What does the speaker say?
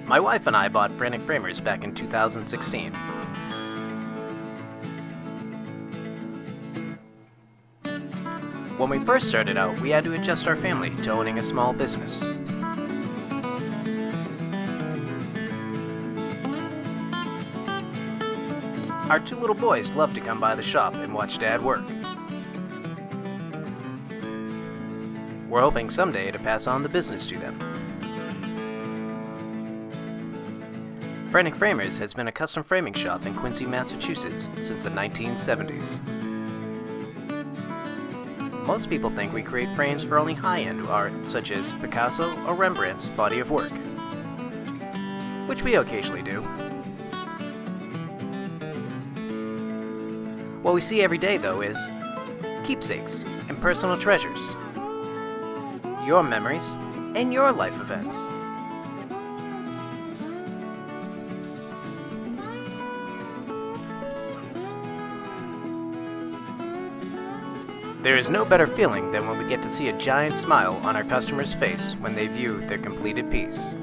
My wife and I bought Frantic Framers back in 2016. When we first started out, we had to adjust our family to owning a small business. Our two little boys love to come by the shop and watch Dad work. We're hoping someday to pass on the business to them. Frantic Framers has been a custom framing shop in Quincy, Massachusetts since the 1970s. Most people think we create frames for only high-end art such as Picasso or Rembrandt's body of work, which we occasionally do. What we see every day, though, is keepsakes and personal treasures, your memories, and your life events. There is no better feeling than when we get to see a giant smile on our customer's face when they view their completed piece.